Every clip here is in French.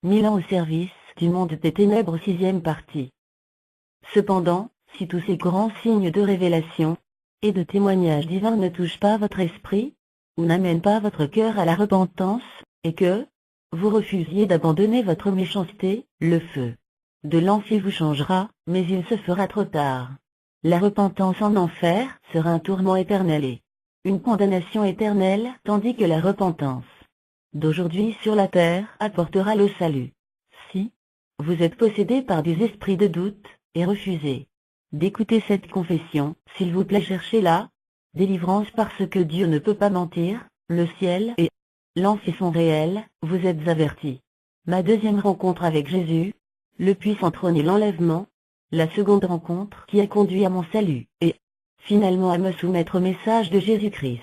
1000 ans au service du monde des ténèbres. 6e partie. Cependant, si tous ces grands signes de révélation et de témoignage divin ne touchent pas votre esprit, ou n'amènent pas votre cœur à la repentance, et que vous refusiez d'abandonner votre méchanceté, le feu de l'enfer vous changera, mais il se fera trop tard. La repentance en enfer sera un tourment éternel et une condamnation éternelle, tandis que la repentance d'aujourd'hui sur la terre apportera le salut. Si vous êtes possédé par des esprits de doute, et refusez d'écouter cette confession, s'il vous plaît, cherchez la délivrance, parce que Dieu ne peut pas mentir, le ciel et l'enfer sont réels, vous êtes avertis. Ma deuxième rencontre avec Jésus, le puissant trône et l'enlèvement, la seconde rencontre qui a conduit à mon salut, et finalement à me soumettre au message de Jésus-Christ,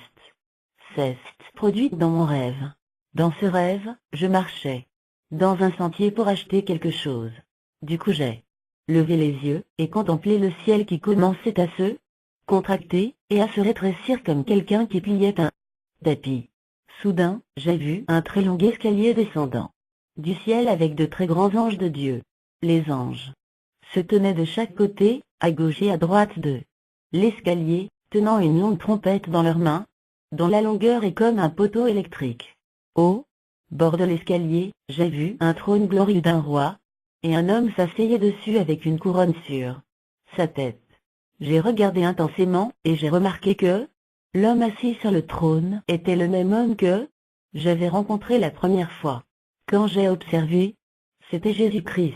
s'est produite dans mon rêve. Dans ce rêve, je marchais dans un sentier pour acheter quelque chose. Du coup j'ai levé les yeux, et contemplé le ciel qui commençait à se contracter, et à se rétrécir comme quelqu'un qui pliait un tapis. Soudain, j'ai vu un très long escalier descendant du ciel avec de très grands anges de Dieu. Les anges se tenaient de chaque côté, à gauche et à droite de l'escalier, tenant une longue trompette dans leurs mains, dont la longueur est comme un poteau électrique. Au bord de l'escalier, j'ai vu un trône glorieux d'un roi, et un homme s'asseyait dessus avec une couronne sur sa tête. J'ai regardé intensément, et j'ai remarqué que l'homme assis sur le trône était le même homme que j'avais rencontré la première fois. Quand j'ai observé, c'était Jésus-Christ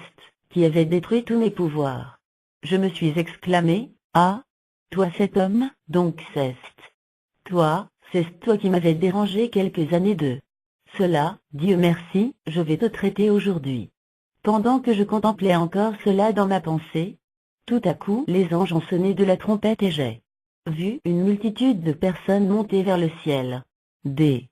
qui avait détruit tous mes pouvoirs. Je me suis exclamé, « Ah, toi cet homme, donc c'est toi qui m'avais dérangé quelques années de cela, Dieu merci, je vais te traiter aujourd'hui. » Pendant que je contemplais encore cela dans ma pensée, tout à coup les anges ont sonné de la trompette et j'ai vu une multitude de personnes monter vers le ciel. Dès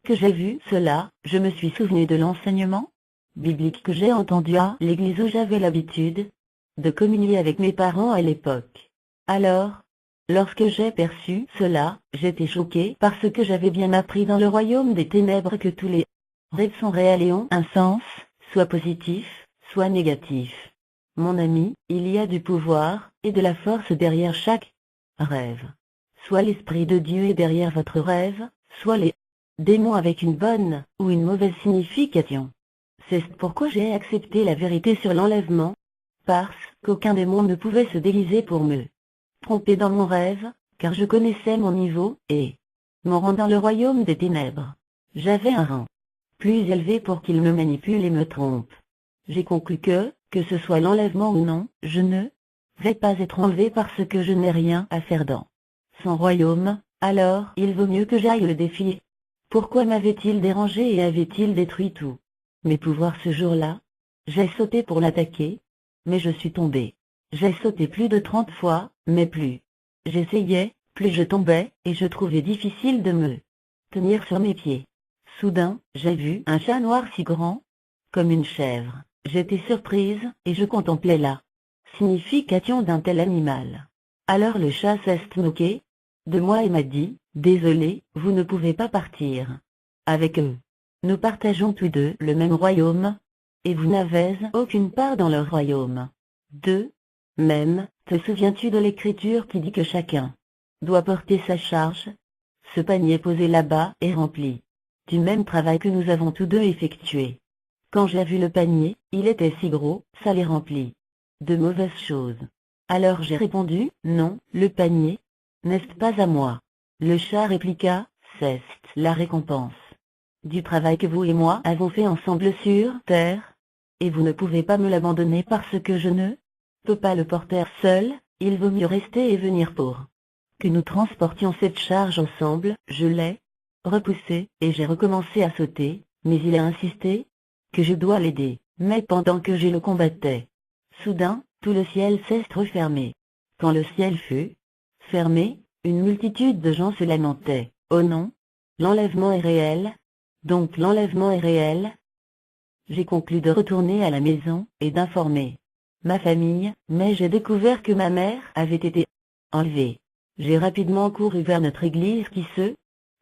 que j'ai vu cela, je me suis souvenu de l'enseignement biblique que j'ai entendu à l'église où j'avais l'habitude de communier avec mes parents à l'époque. Alors, lorsque j'ai perçu cela, j'étais choqué parce que j'avais bien appris dans le royaume des ténèbres que tous les rêves sont réels et ont un sens, soit positif, soit négatif. Mon ami, il y a du pouvoir et de la force derrière chaque rêve. Soit l'Esprit de Dieu est derrière votre rêve, soit les démons avec une bonne ou une mauvaise signification. C'est pourquoi j'ai accepté la vérité sur l'enlèvement, parce qu'aucun démon ne pouvait se déguiser pour me tromper dans mon rêve, car je connaissais mon niveau et mon rang dans le royaume des ténèbres. J'avais un rang plus élevé pour qu'il me manipule et me trompe. J'ai conclu que ce soit l'enlèvement ou non, je ne vais pas être enlevé parce que je n'ai rien à faire dans son royaume, alors il vaut mieux que j'aille le défier. Pourquoi m'avait-il dérangé et avait-il détruit tous mes pouvoirs ce jour-là? J'ai sauté pour l'attaquer, mais je suis tombé. J'ai sauté plus de 30 fois, mais plus j'essayais, plus je tombais, et je trouvais difficile de me tenir sur mes pieds. Soudain, j'ai vu un chat noir si grand, comme une chèvre. J'étais surprise, et je contemplais la signification d'un tel animal. Alors le chat s'est moqué de moi et m'a dit, « Désolé, vous ne pouvez pas partir avec eux. Nous partageons tous deux le même royaume, et vous n'avez aucune part dans leur royaume. » 2. Même, te souviens-tu de l'écriture qui dit que chacun doit porter sa charge? Ce panier posé là-bas est rempli du même travail que nous avons tous deux effectué. Quand j'ai vu le panier, il était si gros, ça les remplit de mauvaises choses. Alors j'ai répondu, « Non, le panier n'est pas à moi. » Le chat répliqua, « C'est la récompense du travail que vous et moi avons fait ensemble sur terre, et vous ne pouvez pas me l'abandonner parce que je ne peux pas le porter seul, il vaut mieux rester et venir pour que nous transportions cette charge ensemble. » Je l'ai repoussé, et j'ai recommencé à sauter, mais il a insisté que je dois l'aider. Mais pendant que je le combattais, soudain, tout le ciel s'est refermé. Quand le ciel fut fermé, une multitude de gens se lamentaient. « Oh non, l'enlèvement est réel, donc l'enlèvement est réel. » J'ai conclu de retourner à la maison, et d'informer ma famille, mais j'ai découvert que ma mère avait été enlevée. J'ai rapidement couru vers notre église qui se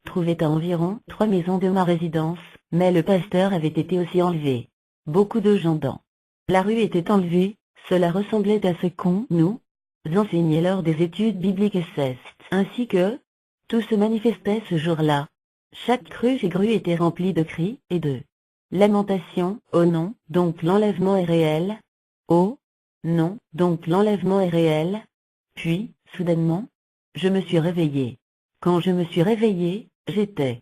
trouvait à environ 3 maisons de ma résidence, mais le pasteur avait été aussi enlevé. beaucoup de gens dans la rue étaient enlevés, cela ressemblait à ce qu'on nous enseignait lors des études bibliques et cestes, ainsi que tout se manifestait ce jour-là. Chaque cruche et grue était remplie de cris et de lamentations. Oh non, donc l'enlèvement est réel. Oh non, donc l'enlèvement est réel. Puis, soudainement, je me suis réveillée. Quand je me suis réveillée, j'étais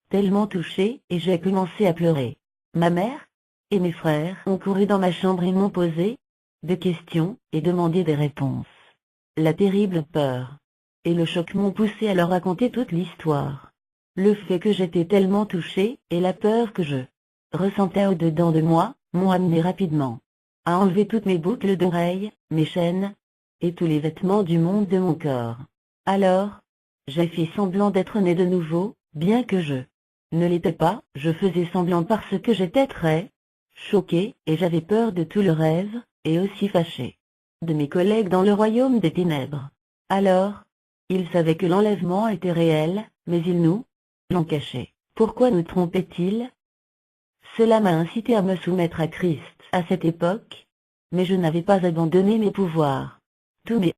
tellement touchée et j'ai commencé à pleurer. Ma mère et mes frères ont couru dans ma chambre et m'ont posé des questions et demandé des réponses. La terrible peur et le choc m'ont poussé à leur raconter toute l'histoire. Le fait que j'étais tellement touchée et la peur que je ressentais au-dedans de moi m'ont amené rapidement à enlever toutes mes boucles d'oreilles, mes chaînes et tous les vêtements du monde de mon corps. Alors, j'ai fait semblant d'être née de nouveau, bien que je ne l'étais pas. Je faisais semblant parce que j'étais très choquée et j'avais peur de tout le rêve, et aussi fâchée de mes collègues dans le royaume des ténèbres. Alors, ils savaient que l'enlèvement était réel, mais ils nous l'ont caché. Pourquoi nous trompait-il? Cela m'a incité à me soumettre à Christ à cette époque, mais je n'avais pas abandonné mes pouvoirs. Tous mes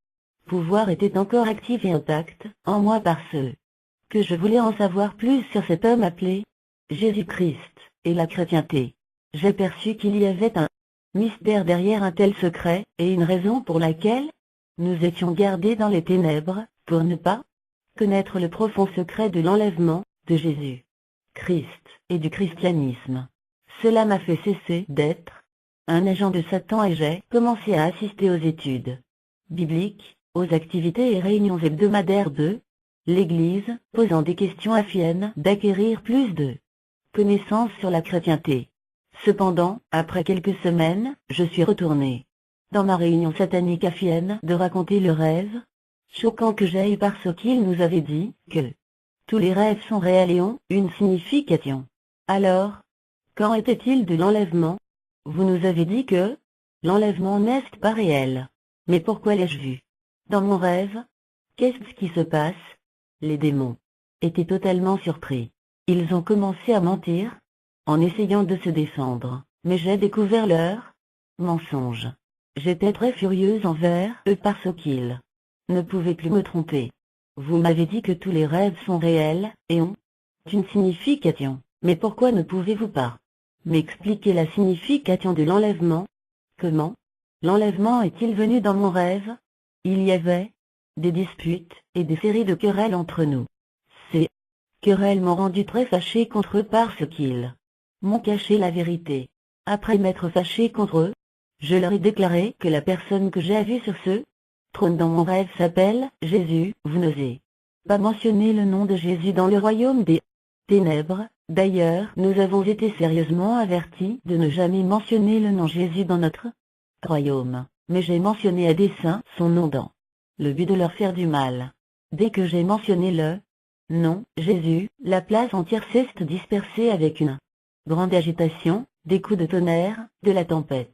pouvoirs étaient encore actifs et intacts en moi parce que je voulais en savoir plus sur cet homme appelé Jésus-Christ et la chrétienté. J'ai perçu qu'il y avait un mystère derrière un tel secret, et une raison pour laquelle nous étions gardés dans les ténèbres, pour ne pas connaître le profond secret de l'enlèvement de Jésus Christ et du christianisme. Cela m'a fait cesser d'être un agent de Satan et j'ai commencé à assister aux études bibliques, aux activités et réunions hebdomadaires de l'Église, posant des questions afin d'acquérir plus de connaissances sur la chrétienté. Cependant, après quelques semaines, je suis retourné dans ma réunion satanique afin de raconter le rêve choquant que j'ai eu parce qu'il nous avait dit que tous les rêves sont réels et ont une signification. Alors, qu'en était-il de l'enlèvement? Vous nous avez dit que l'enlèvement n'est pas réel. Mais pourquoi l'ai-je vu dans mon rêve? Qu'est-ce qui se passe? Les démons étaient totalement surpris. Ils ont commencé à mentir en essayant de se défendre, mais j'ai découvert leur mensonge. J'étais très furieuse envers eux parce qu'ils ne pouvaient plus me tromper. Vous m'avez dit que tous les rêves sont réels et ont une signification. Mais pourquoi ne pouvez-vous pas m'expliquer la signification de l'enlèvement? Comment l'enlèvement est-il venu dans mon rêve? Il y avait des disputes et des séries de querelles entre nous. Ces querelles m'ont rendu très fâché contre eux parce qu'ils m'ont caché la vérité. Après m'être fâché contre eux, je leur ai déclaré que la personne que j'ai vue sur ce trône dans mon rêve s'appelle Jésus. Vous n'osez pas mentionner le nom de Jésus dans le royaume des ténèbres. D'ailleurs, nous avons été sérieusement avertis de ne jamais mentionner le nom Jésus dans notre royaume, mais j'ai mentionné à dessein son nom dans le but de leur faire du mal. Dès que j'ai mentionné le nom Jésus, la place entière s'est dispersée avec une grande agitation, des coups de tonnerre, de la tempête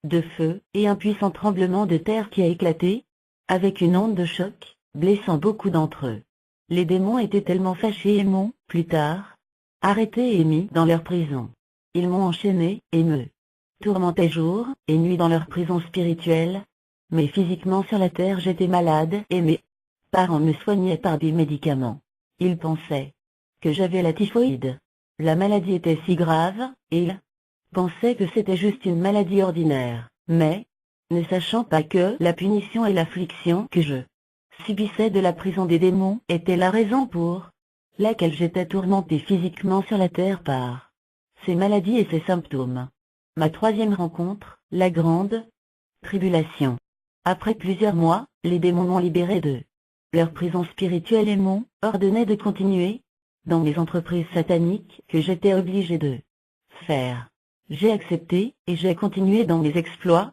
de feu, et un puissant tremblement de terre qui a éclaté, avec une onde de choc, blessant beaucoup d'entre eux. Les démons étaient tellement fâchés et m'ont, plus tard, arrêté et mis dans leur prison. Ils m'ont enchaîné, et me tourmentaient jour et nuit dans leur prison spirituelle. Mais physiquement sur la terre j'étais malade et mes parents me soignaient par des médicaments. Ils pensaient que j'avais la typhoïde. La maladie était si grave, et ils pensaient que c'était juste une maladie ordinaire. Mais, ne sachant pas que la punition et l'affliction que je subissais de la prison des démons étaient la raison pour laquelle j'étais tourmenté physiquement sur la terre par ces maladies et ces symptômes. Ma troisième rencontre, la grande tribulation. Après plusieurs mois, les démons m'ont libéré de leur prison spirituelle et m'ont ordonné de continuer dans mes entreprises sataniques que j'étais obligé de faire. J'ai accepté, et j'ai continué dans mes exploits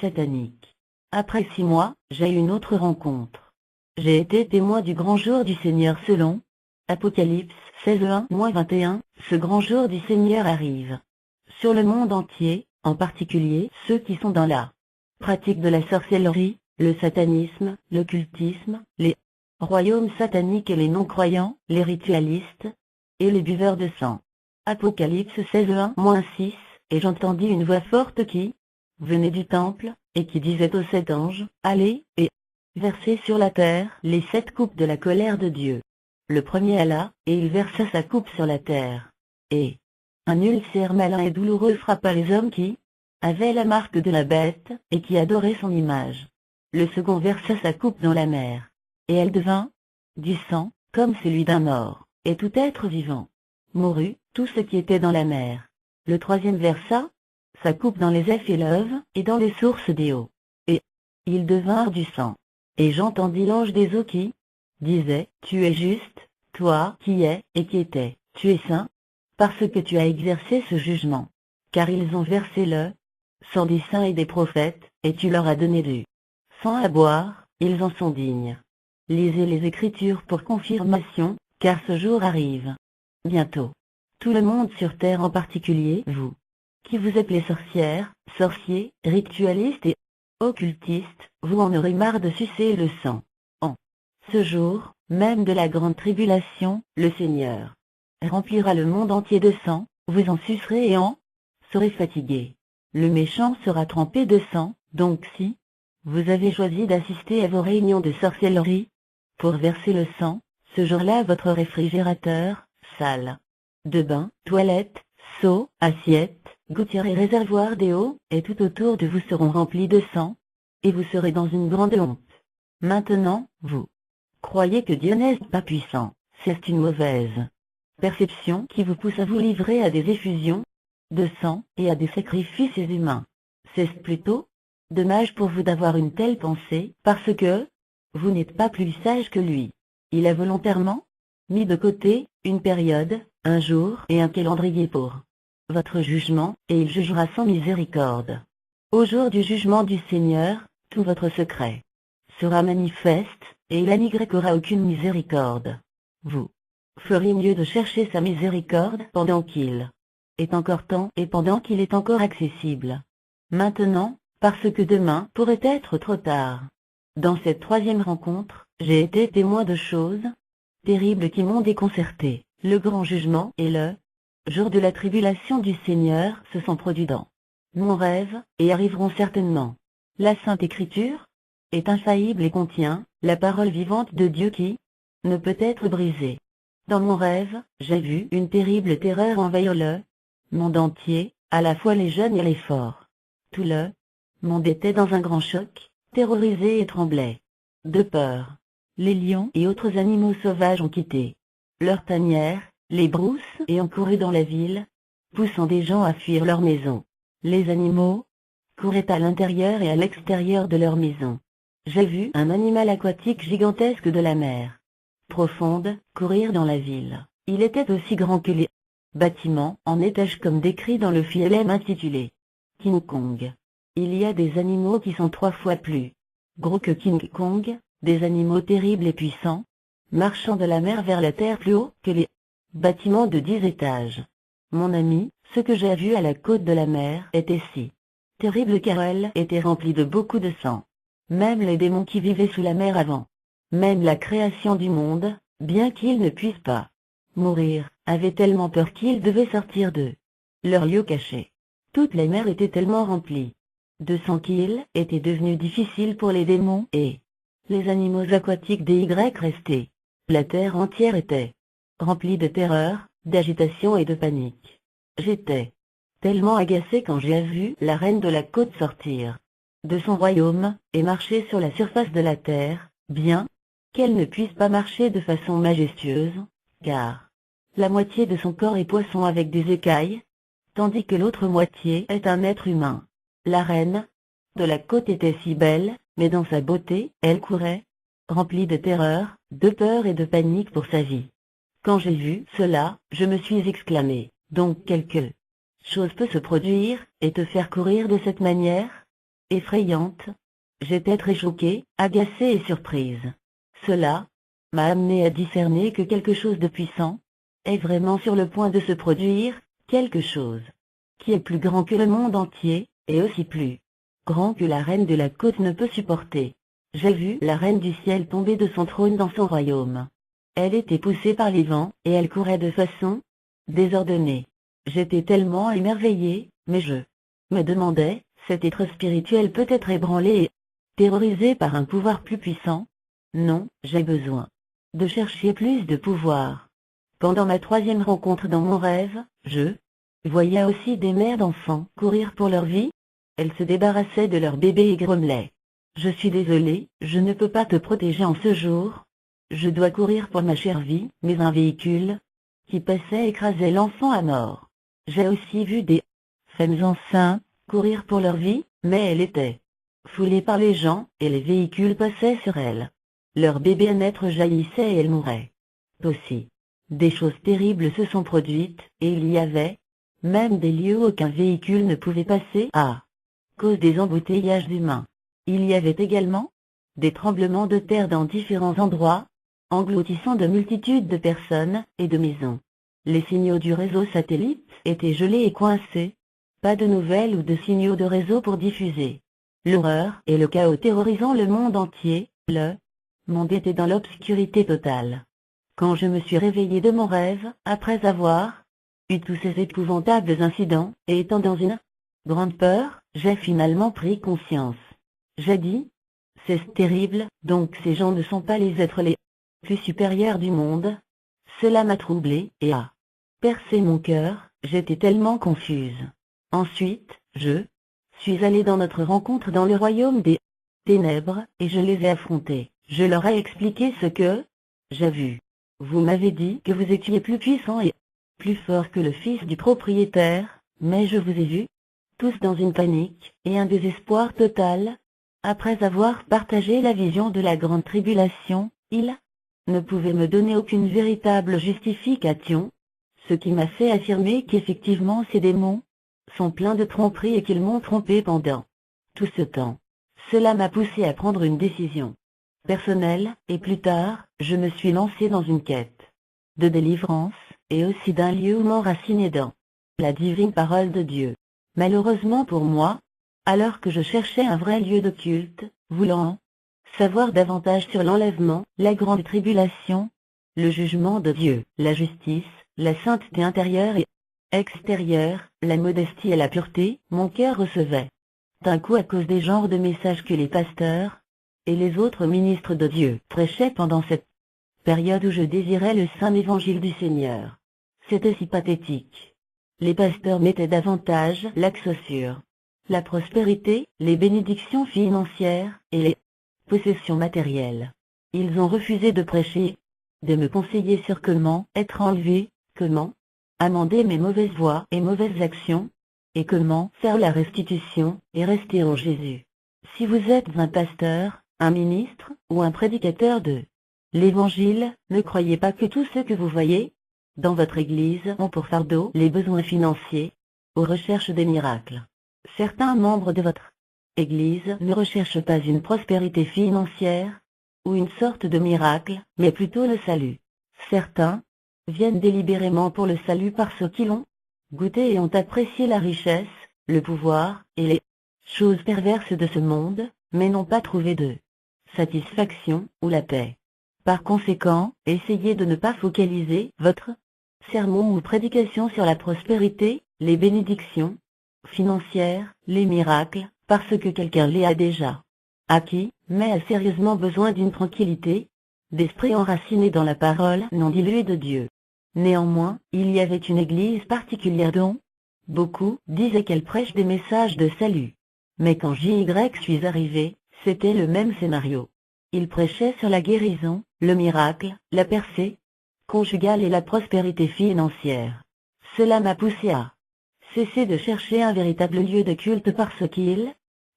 sataniques. Après 6 mois, j'ai eu une autre rencontre. J'ai été témoin du grand jour du Seigneur selon Apocalypse 16:1-21. Ce grand jour du Seigneur arrive sur le monde entier, en particulier ceux qui sont dans la pratique de la sorcellerie, le satanisme, l'occultisme, les royaumes sataniques et les non-croyants, les ritualistes et les buveurs de sang. Apocalypse 16:1-6. et j'entendis une voix forte qui venait du temple, et qui disait aux 7 anges, allez, et versez sur la terre les 7 coupes de la colère de Dieu. Le premier alla, et il versa sa coupe sur la terre. Et un ulcère malin et douloureux frappa les hommes qui avaient la marque de la bête, et qui adoraient son image. Le second versa sa coupe dans la mer. Et elle devint du sang, comme celui d'un mort, et tout être vivant mourut, tout ce qui était dans la mer. Le troisième versa sa coupe dans les effluves, et dans les sources des eaux. Et ils devinrent du sang. Et j'entendis l'ange des eaux qui disait, tu es juste, toi qui es, et qui étais, tu es saint, parce que tu as exercé ce jugement. Car ils ont versé le sang des saints et des prophètes, et tu leur as donné du sang à boire, ils en sont dignes. Lisez les Écritures pour confirmation, car ce jour arrive bientôt. Tout le monde sur terre, en particulier vous, qui vous appelez sorcières, sorciers, ritualistes et occultistes, vous en aurez marre de sucer le sang. En ce jour, même de la grande tribulation, le Seigneur remplira le monde entier de sang, vous en sucerez et en serez fatigués. Le méchant sera trempé de sang, donc si vous avez choisi d'assister à vos réunions de sorcellerie pour verser le sang, ce jour-là votre réfrigérateur, salle de bain, toilette, seau, assiette, gouttière et réservoir d'eau, et tout autour de vous seront remplis de sang, et vous serez dans une grande honte. Maintenant, vous croyez que Dieu n'est pas puissant, c'est une mauvaise perception qui vous pousse à vous livrer à des effusions de sang et à des sacrifices humains. C'est plutôt dommage pour vous d'avoir une telle pensée, parce que vous n'êtes pas plus sage que lui. Il a volontairement mis de côté une période, un jour et un calendrier pour votre jugement, et il jugera sans miséricorde. Au jour du jugement du Seigneur, tout votre secret sera manifeste, et il n'aura aucune miséricorde. Vous feriez mieux de chercher sa miséricorde pendant qu'il est encore temps et pendant qu'il est encore accessible. Maintenant, parce que demain pourrait être trop tard. Dans cette troisième rencontre, j'ai été témoin de choses terribles qui m'ont déconcerté. Le grand jugement et le jour de la tribulation du Seigneur se sont produits dans mon rêve, et arriveront certainement. La Sainte Écriture est infaillible et contient la parole vivante de Dieu qui ne peut être brisée. Dans mon rêve, j'ai vu une terrible terreur envahir le monde entier, à la fois les jeunes et les forts. Tout le monde était dans un grand choc, terrorisé et tremblait de peur. Les lions et autres animaux sauvages ont quitté leurs tanières, les brousses, et ont couru dans la ville, poussant des gens à fuir leur maison. Les animaux couraient à l'intérieur et à l'extérieur de leur maison. J'ai vu un animal aquatique gigantesque de la mer profonde courir dans la ville. Il était aussi grand que les bâtiments en étage, comme décrit dans le film intitulé King Kong. Il y a des animaux qui sont 3 fois plus gros que King Kong, des animaux terribles et puissants, marchant de la mer vers la terre plus haut que les bâtiments de 10 étages. Mon ami, ce que j'ai vu à la côte de la mer était si terrible car elle était remplie de beaucoup de sang. Même les démons qui vivaient sous la mer avant même la création du monde, bien qu'ils ne puissent pas mourir, avaient tellement peur qu'ils devaient sortir de leur lieu caché. Toute la mer était tellement remplie de sang qu'il était devenu difficile pour les démons et les animaux aquatiques des Y restés. La terre entière était remplie de terreur, d'agitation et de panique. J'étais tellement agacé quand j'ai vu la reine de la côte sortir de son royaume et marcher sur la surface de la terre, bien qu'elle ne puisse pas marcher de façon majestueuse, car la moitié de son corps est poisson avec des écailles, tandis que l'autre moitié est un être humain. La reine de la côte était si belle, mais dans sa beauté, elle courait, remplie de terreur, de peur et de panique pour sa vie. Quand j'ai vu cela, je me suis exclamé, donc quelque chose peut se produire, et te faire courir de cette manière effrayante. J'étais très choquée, agacée et surprise. Cela m'a amené à discerner que quelque chose de puissant est vraiment sur le point de se produire, quelque chose qui est plus grand que le monde entier, et aussi plus grand que la reine de la côte ne peut supporter. J'ai vu la reine du ciel tomber de son trône dans son royaume. Elle était poussée par les vents, et elle courait de façon désordonnée. J'étais tellement émerveillé Mais je me demandais, cet être spirituel peut être ébranlé et terrorisé par un pouvoir plus puissant? Non, j'ai besoin de chercher plus de pouvoir. Pendant ma troisième rencontre dans mon rêve, je voyais aussi des mères d'enfants courir pour leur vie. Elles se débarrassaient de leur bébé et grommelaient. Je suis désolée, je ne peux pas te protéger en ce jour. Je dois courir pour ma chère vie, mais un véhicule qui passait écrasait l'enfant à mort. J'ai aussi vu des femmes enceintes courir pour leur vie, mais elles étaient foulées par les gens, et les véhicules passaient sur elles. Leur bébé à naître jaillissait et elles mouraient. Aussi, des choses terribles se sont produites, et il y avait même des lieux où aucun véhicule ne pouvait passer à cause des embouteillages humains. Il y avait également des tremblements de terre dans différents endroits, engloutissant de multitudes de personnes et de maisons. Les signaux du réseau satellite étaient gelés et coincés. Pas de nouvelles ou de signaux de réseau pour diffuser. L'horreur et le chaos terrorisant le monde entier, le monde était dans l'obscurité totale. Quand je me suis réveillé de mon rêve, après avoir eu tous ces épouvantables incidents, et étant dans une grande peur, j'ai finalement pris conscience. J'ai dit, c'est terrible, donc ces gens ne sont pas les êtres les plus supérieurs du monde. Cela m'a troublé et a percé mon cœur, j'étais tellement confuse. Ensuite, je suis allée dans notre rencontre dans le royaume des ténèbres, et je les ai affrontés. Je leur ai expliqué ce que j'ai vu. Vous m'avez dit que vous étiez plus puissant et plus fort que le fils du propriétaire, mais je vous ai vus tous dans une panique et un désespoir total. Après avoir partagé la vision de la grande tribulation, ils ne pouvaient me donner aucune véritable justification, ce qui m'a fait affirmer qu'effectivement ces démons sont pleins de tromperies et qu'ils m'ont trompé pendant tout ce temps. Cela m'a poussé à prendre une décision personnelle, et plus tard, je me suis lancé dans une quête de délivrance, et aussi d'un lieu où m'enraciner dans la divine parole de Dieu. Malheureusement pour moi, alors que je cherchais un vrai lieu de culte, voulant savoir davantage sur l'enlèvement, la grande tribulation, le jugement de Dieu, la justice, la sainteté intérieure et extérieure, la modestie et la pureté, mon cœur recevait d'un coup à cause des genres de messages que les pasteurs et les autres ministres de Dieu prêchaient pendant cette période où je désirais le saint évangile du Seigneur. C'était si pathétique. Les pasteurs mettaient davantage l'accent sur la prospérité, les bénédictions financières et les possessions matérielles. Ils ont refusé de prêcher, de me conseiller sur comment être enlevé, comment amender mes mauvaises voies et mauvaises actions, et comment faire la restitution et rester en Jésus. Si vous êtes un pasteur, un ministre ou un prédicateur de l'Évangile, ne croyez pas que tous ceux que vous voyez dans votre Église ont pour fardeau les besoins financiers, aux recherches des miracles. Certains membres de votre Église ne recherchent pas une prospérité financière ou une sorte de miracle, mais plutôt le salut. Certains viennent délibérément pour le salut parce qu'ils ont goûté et ont apprécié la richesse, le pouvoir et les choses perverses de ce monde, mais n'ont pas trouvé de satisfaction ou la paix. Par conséquent, essayez de ne pas focaliser votre sermon ou prédication sur la prospérité, les bénédictions financières, les miracles, parce que quelqu'un les a déjà acquis, mais a sérieusement besoin d'une tranquillité d'esprit enraciné dans la parole non diluée de Dieu. Néanmoins, il y avait une église particulière dont beaucoup disaient qu'elle prêche des messages de salut. Mais quand j'y suis arrivé, c'était le même scénario. Il prêchait sur la guérison, le miracle, la percée conjugale et la prospérité financière. Cela m'a poussé à cesser de chercher un véritable lieu de culte parce qu'il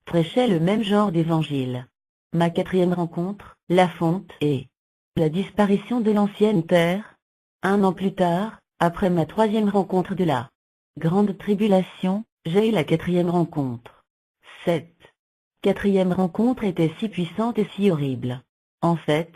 prêchait le même genre d'évangile. Ma quatrième rencontre, la fonte et la disparition de l'ancienne terre. 1 an plus tard, après ma troisième rencontre de la grande tribulation, j'ai eu la quatrième rencontre. Cette quatrième rencontre était si puissante et si horrible. En fait,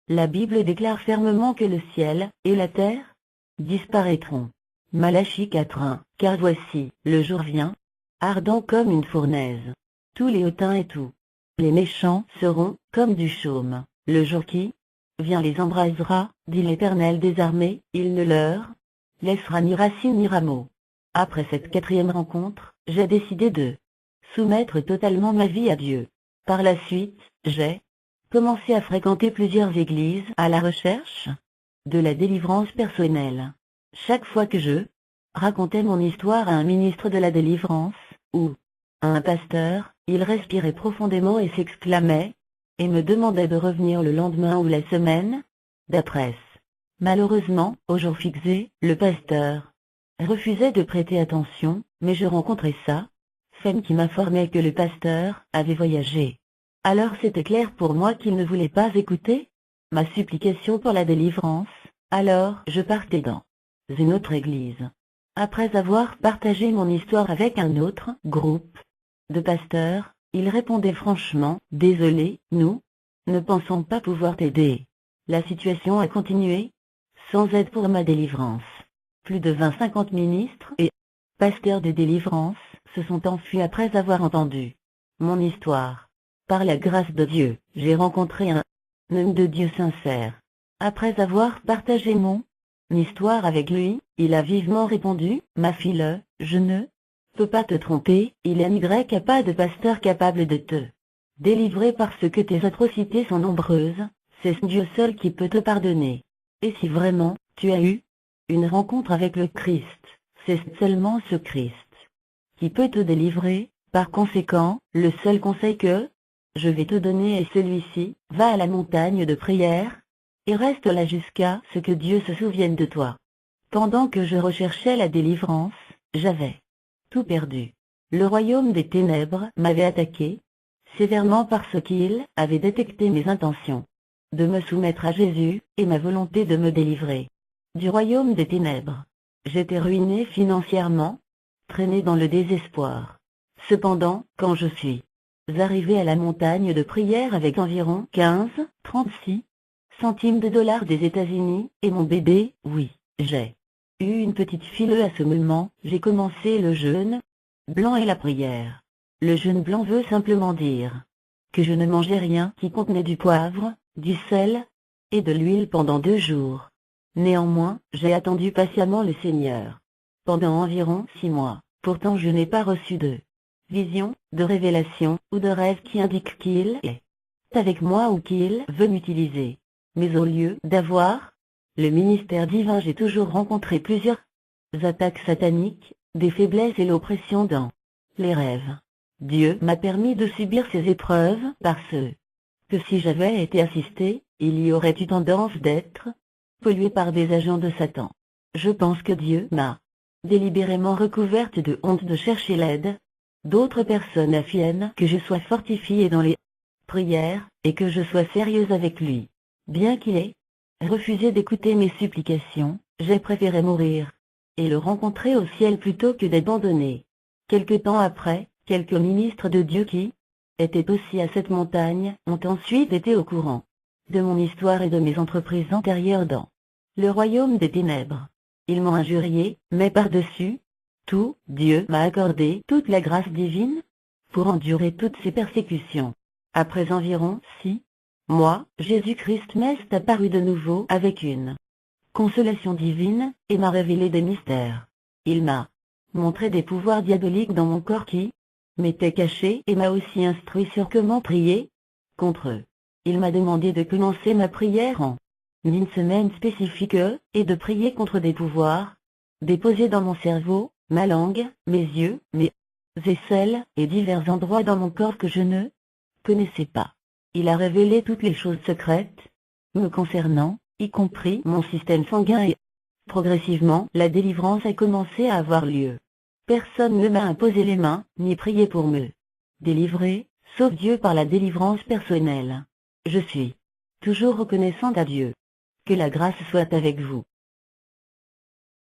la Bible déclare fermement que le ciel et la terre disparaîtront. Malachie 4:1. Car voici, le jour vient, ardent comme une fournaise. Tous les hautains et tous les méchants seront comme du chaume. Le jour qui vient les embrasera, dit l'Éternel des armées, il ne leur laissera ni racine ni rameau. Après cette quatrième rencontre, j'ai décidé de soumettre totalement ma vie à Dieu. Par la suite, j'ai commencé à fréquenter plusieurs églises à la recherche de la délivrance personnelle. Chaque fois que je racontais mon histoire à un ministre de la délivrance, ou à un pasteur, il respirait profondément et s'exclamait, et me demandait de revenir le lendemain ou la semaine d'après. Malheureusement, au jour fixé, le pasteur refusait de prêter attention, mais je rencontrais sa femme qui m'informait que le pasteur avait voyagé. Alors c'était clair pour moi qu'il ne voulait pas écouter ma supplication pour la délivrance, alors je partais dans une autre église. Après avoir partagé mon histoire avec un autre groupe de pasteurs, il répondait franchement, « Désolé, nous ne pensons pas pouvoir t'aider. » La situation a continué, sans aide pour ma délivrance. Plus de 50 ministres et pasteurs de délivrance se sont enfuis après avoir entendu mon histoire. Par la grâce de Dieu, j'ai rencontré un homme de Dieu sincère. Après avoir partagé mon histoire avec lui, il a vivement répondu, « Ma fille, je ne peux pas te tromper, il n'y a pas de pasteur capable de te délivrer parce que tes atrocités sont nombreuses, c'est Dieu seul qui peut te pardonner. Et si vraiment, tu as eu une rencontre avec le Christ, c'est seulement ce Christ qui peut te délivrer. Par conséquent, le seul conseil que je vais te donner est celui-ci, va à la montagne de prière, et reste là jusqu'à ce que Dieu se souvienne de toi. » Pendant que je recherchais la délivrance, j'avais tout perdu. Le royaume des ténèbres m'avait attaqué sévèrement parce qu'il avait détecté mes intentions de me soumettre à Jésus, et ma volonté de me délivrer du royaume des ténèbres. J'étais ruiné financièrement, traîné dans le désespoir. Cependant, quand je suis arrivé à la montagne de prière avec environ 36 centimes de dollars des États-Unis, et mon bébé, oui, j'ai eu une petite fille à ce moment, j'ai commencé le jeûne blanc et la prière. Le jeûne blanc veut simplement dire que je ne mangeais rien qui contenait du poivre, du sel et de l'huile pendant 2 jours. Néanmoins, j'ai attendu patiemment le Seigneur pendant environ 6 mois. Pourtant je n'ai pas reçu de vision, de révélation ou de rêve qui indique qu'il est avec moi ou qu'il veut m'utiliser. Mais au lieu d'avoir le ministère divin, j'ai toujours rencontré plusieurs attaques sataniques, des faiblesses et l'oppression dans les rêves. Dieu m'a permis de subir ces épreuves parce que si j'avais été assisté, il y aurait eu tendance d'être pollué par des agents de Satan. Je pense que Dieu m'a délibérément recouverte de honte de chercher l'aide d'autres personnes afin que je sois fortifiée dans les prières, et que je sois sérieuse avec lui. Bien qu'il ait refusé d'écouter mes supplications, j'ai préféré mourir et le rencontrer au ciel plutôt que d'abandonner. Quelque temps après, quelques ministres de Dieu qui étaient aussi à cette montagne ont ensuite été au courant de mon histoire et de mes entreprises antérieures dans le royaume des ténèbres. Ils m'ont injurié, mais par-dessus tout, Dieu m'a accordé toute la grâce divine pour endurer toutes ces persécutions. Après environ 6 mois, Jésus-Christ m'est apparu de nouveau avec une consolation divine, et m'a révélé des mystères. Il m'a montré des pouvoirs diaboliques dans mon corps qui m'étaient cachés, et m'a aussi instruit sur comment prier contre eux. Il m'a demandé de commencer ma prière en une semaine spécifique, et de prier contre des pouvoirs déposés dans mon cerveau, ma langue, mes yeux, mes aisselles, et divers endroits dans mon corps que je ne connaissais pas. Il a révélé toutes les choses secrètes me concernant, y compris mon système sanguin, et progressivement, la délivrance a commencé à avoir lieu. Personne ne m'a imposé les mains, ni prié pour me délivrer, sauf Dieu par la délivrance personnelle. Je suis toujours reconnaissante à Dieu. Que la grâce soit avec vous.